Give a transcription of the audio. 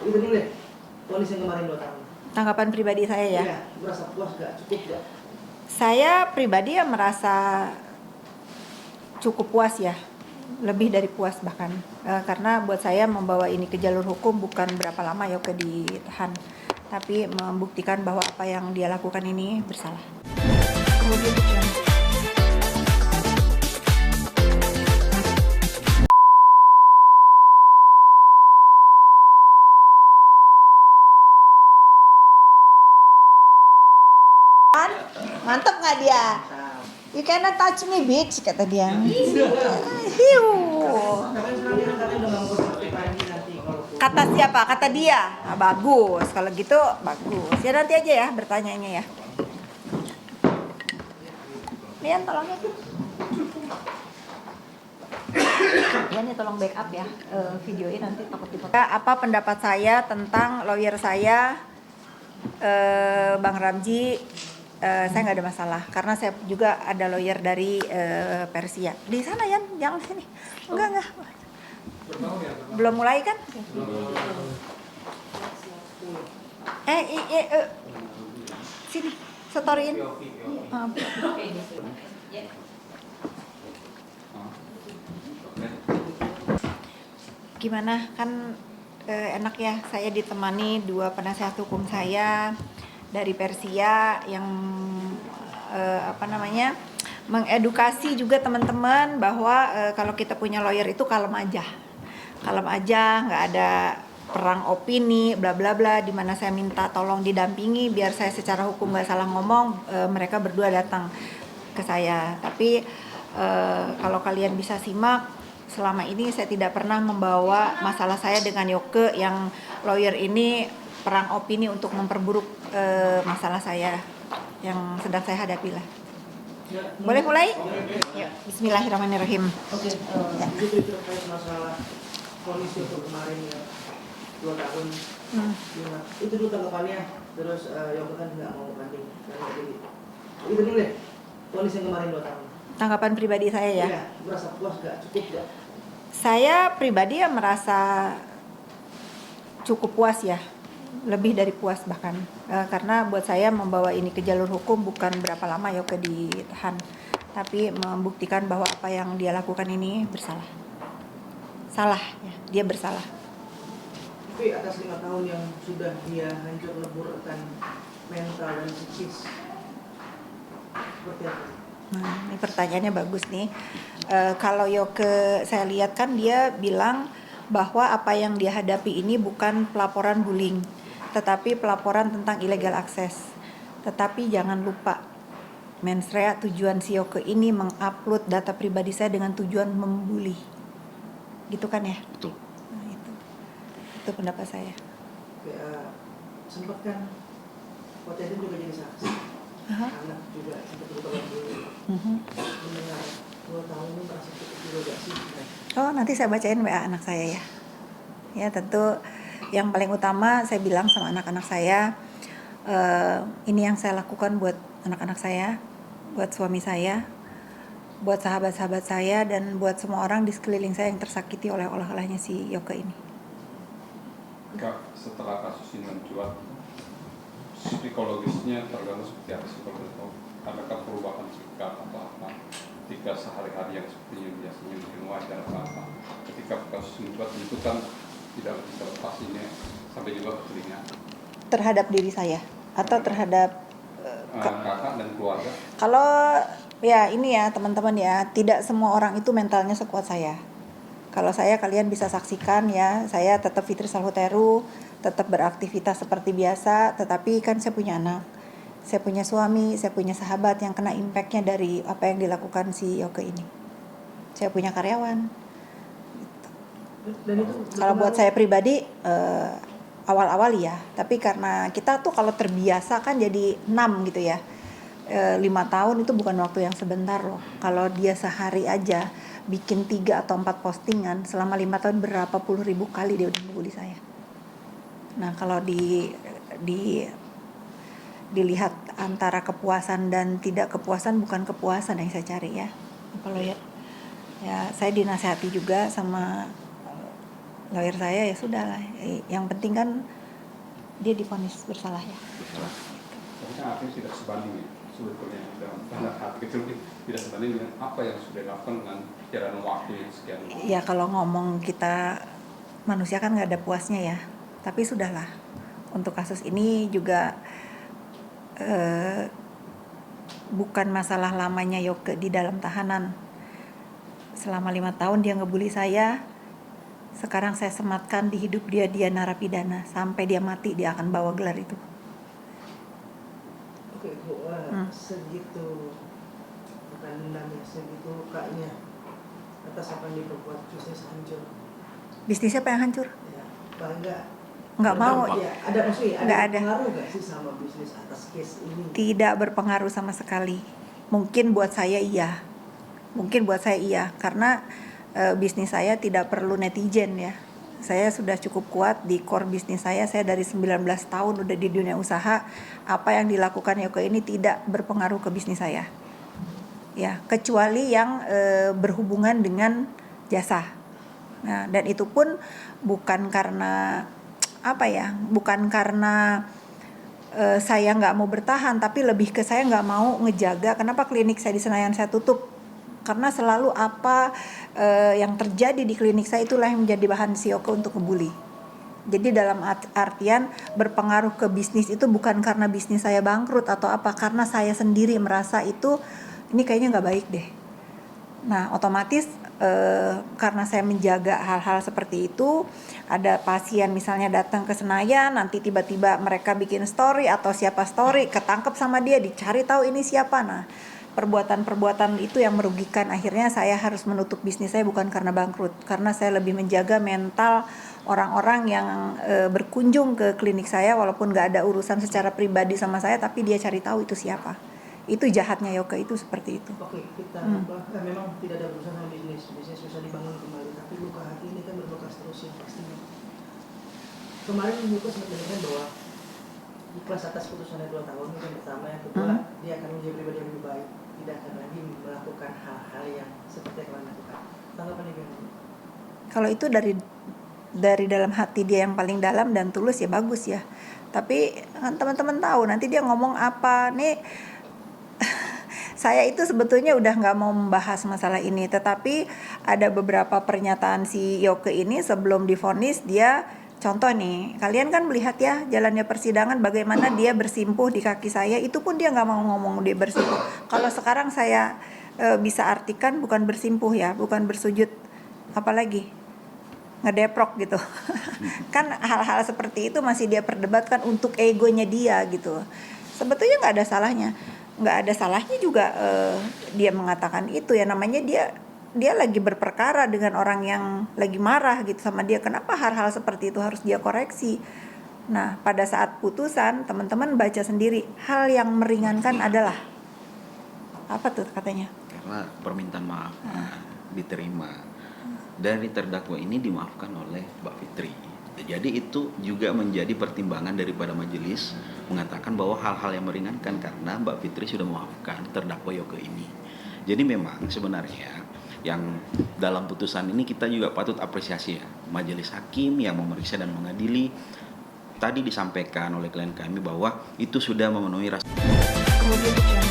Itu dulu deh, vonis yang kemarin 2 tahun. Tanggapan pribadi saya ya? Iya, merasa puas gak? Cukup gak? Saya pribadi ya merasa cukup puas ya, lebih dari puas bahkan. Karena buat saya membawa ini ke jalur hukum bukan berapa lama Yoke ditahan, tapi membuktikan bahwa apa yang dia lakukan ini bersalah. Kemudian mantap nggak dia? You cannot touch me bitch, kata dia. Hiu. Kata siapa? Kata dia. Nah, bagus. Kalau gitu bagus. Ya nanti aja ya bertanyanya ya. Lian tolongnya. Lian ya tolong backup ya videoin nanti takut dipotong. Apa pendapat saya tentang lawyer saya Bang Ramji? Saya nggak ada masalah karena saya juga ada lawyer dari Persia di sana ya, jangan sini. Enggak. Belum mulai kan? Sini storyin. Gimana kan enak ya, saya ditemani 2 penasihat hukum saya dari Persia yang mengedukasi juga teman-teman bahwa kalau kita punya lawyer itu kalem aja, nggak ada perang opini bla bla bla, di mana saya minta tolong didampingi biar saya secara hukum nggak salah ngomong. Mereka berdua datang ke saya, tapi kalau kalian bisa simak, selama ini saya tidak pernah membawa masalah saya dengan Yoke yang lawyer ini perang opini untuk memperburuk masalah saya yang sedang saya hadapi lah. Boleh mulai? Ya, bismillahirrahmanirrahim. Oke, itu terkait masalah vonis itu kemarin ya 2 tahun. Itu dulu tanggapannya, terus Yoke kan nggak mau banding dan nggak jadi. Itu dulu deh, vonis yang kemarin 2 tahun. Tanggapan pribadi saya ya? Iya, merasa puas gak? Cukup gak? Saya pribadi ya merasa cukup puas ya, lebih dari puas bahkan. Karena buat saya membawa ini ke jalur hukum bukan berapa lama Yoke ditahan, tapi membuktikan bahwa apa yang dia lakukan ini bersalah. Salah ya, dia bersalah. Tapi atas 5 tahun yang sudah dia hancur leburkan mental dan psikis, seperti apa? Nah, ini pertanyaannya bagus nih. Kalau Yoke saya lihat kan dia bilang bahwa apa yang dia hadapi ini bukan pelaporan bullying, tetapi pelaporan tentang illegal access. Tetapi jangan lupa, mensrea tujuan si Yoke ini mengupload data pribadi saya dengan tujuan membuli. Gitu kan ya? Betul. Nah, itu pendapat saya. Sempat kan potensi juga jadi saksi. Anak juga sempat bertolak dulu. Mendengar 2 tahun ini merasa cukup juga gak sih? Oh, nanti saya bacain WA anak saya ya. Ya tentu yang paling utama saya bilang sama anak-anak saya, ini yang saya lakukan buat anak-anak saya, buat suami saya, buat sahabat-sahabat saya, dan buat semua orang di sekeliling saya yang tersakiti oleh oleh-olehnya si Yoke ini. Kak, setelah kasus ini mencuat, psikologisnya terganggu seperti apa sih kalau boleh tahu? Adakah perubahan sikap atau apa? Ketika sehari-hari yang sepertinya biasanya mungkin wajar apa? Ketika kasus mencuat itu kan tidak bisa lepas ini sampai juga ke telinga. Terhadap diri saya atau terhadap kakak dan keluarga? Kalau ya ini ya teman-teman ya, tidak semua orang itu mentalnya sekuat saya. Kalau saya, kalian bisa saksikan ya, saya tetap Fitri Salhuteru, tetap beraktivitas seperti biasa, tetapi kan saya punya anak, saya punya suami, saya punya sahabat yang kena impactnya dari apa yang dilakukan si Yoke ini. Saya punya karyawan. Dan itu kalau buat saya pribadi awal-awal ya, tapi karena kita tuh kalau terbiasa kan jadi 6 gitu ya. 5 tahun itu bukan waktu yang sebentar loh. Kalau dia sehari aja bikin 3 atau 4 postingan selama 5 tahun, berapa puluh ribu kali dia udah membuli saya. Nah, kalau dilihat antara kepuasan dan tidak kepuasan, bukan kepuasan yang saya cari ya. Kalau ya saya dinasihati juga sama lawyer saya ya sudah lah. Yang penting kan dia divonis bersalah ya. Bersalah. Tapi kan artinya tidak sebanding ya, sebetulnya dalam tanda hati kecil tidak sebanding dengan apa yang sudah dilakukan dengan perjalanan waktu yang sekian. Ya kalau ngomong kita manusia kan nggak ada puasnya ya. Tapi sudahlah. Untuk kasus ini juga bukan masalah lamanya Yoke di dalam tahanan. Selama 5 tahun dia ngebully saya. Sekarang saya sematkan di hidup dia narapidana. Sampai dia mati dia akan bawa gelar itu. Oke Bu, segitu bukan dendamnya, segitu lukanya atas apa yang diperbuat bisnis hancur. Bisnis siapa yang hancur? Ya, bangga. Nggak mau. Ya, ada maksudnya Nggak ada ada. pengaruh nggak sih sama bisnis atas case ini? Tidak berpengaruh sama sekali. Mungkin buat saya iya. Karena bisnis saya tidak perlu netizen ya. Saya sudah cukup kuat di core bisnis saya dari 19 tahun udah di dunia usaha. Apa yang dilakukan Yoke ini tidak berpengaruh ke bisnis saya. Ya, kecuali yang berhubungan dengan jasa. Nah, dan itu pun bukan karena saya nggak mau bertahan, tapi lebih ke saya nggak mau ngejaga. Kenapa klinik saya di Senayan saya tutup? Karena selalu apa yang terjadi di klinik saya itulah yang menjadi bahan si Yoke untuk ngebully. Jadi dalam artian berpengaruh ke bisnis itu bukan karena bisnis saya bangkrut atau apa, karena saya sendiri merasa itu ini kayaknya nggak baik deh. Nah otomatis karena saya menjaga hal-hal seperti itu, ada pasien misalnya datang ke Senayan, nanti tiba-tiba mereka bikin story atau siapa story, ketangkep sama dia, dicari tahu ini siapa. Nah perbuatan-perbuatan itu yang merugikan, akhirnya saya harus menutup bisnis saya bukan karena bangkrut, karena saya lebih menjaga mental orang-orang yang berkunjung ke klinik saya walaupun nggak ada urusan secara pribadi sama saya, tapi dia cari tahu itu siapa. Itu jahatnya Yoke itu seperti itu. Oke, kita memang tidak ada urusan sama bisnis bisa dibangun kembali, tapi luka hati ini kan berbekas terus ya pastinya. Kemarin Yoke sempat menyatakan bahwa ikhlas atas putusannya 2 tahun itu yang pertama, yang kedua dia akan menjadi pribadi yang lebih baik, tidak akan lagi melakukan hal-hal yang seperti yang kalian lakukan. Tanggapannya gimana? Kalau itu dari dalam hati dia yang paling dalam dan tulus ya bagus ya. Tapi kan teman-teman tahu nanti dia ngomong apa nih. Saya itu sebetulnya udah nggak mau membahas masalah ini, tetapi ada beberapa pernyataan si Yoke ini sebelum divonis. Dia contoh nih, kalian kan melihat ya jalannya persidangan bagaimana dia bersimpuh di kaki saya, itu pun dia nggak mau ngomong dia bersimpuh. Kalau sekarang saya bisa artikan bukan bersimpuh ya, bukan bersujud, apalagi ngedeprok gitu. Kan hal-hal seperti itu masih dia perdebatkan untuk egonya dia gitu. Sebetulnya nggak ada salahnya juga dia mengatakan itu ya, namanya dia lagi berperkara dengan orang yang lagi marah gitu sama dia. Kenapa hal-hal seperti itu harus dia koreksi? Nah pada saat putusan teman-teman baca sendiri, hal yang meringankan adalah apa tuh katanya? Karena permintaan maaf diterima dari terdakwa ini dimaafkan oleh Mbak Fitri. Jadi itu juga menjadi pertimbangan daripada majelis mengatakan bahwa hal-hal yang meringankan karena Mbak Fitri sudah memaafkan terdakwa Yoke ini. Jadi memang sebenarnya yang dalam putusan ini kita juga patut apresiasi ya. Majelis hakim yang memeriksa dan mengadili tadi disampaikan oleh klien kami bahwa itu sudah memenuhi rasa. Kemudian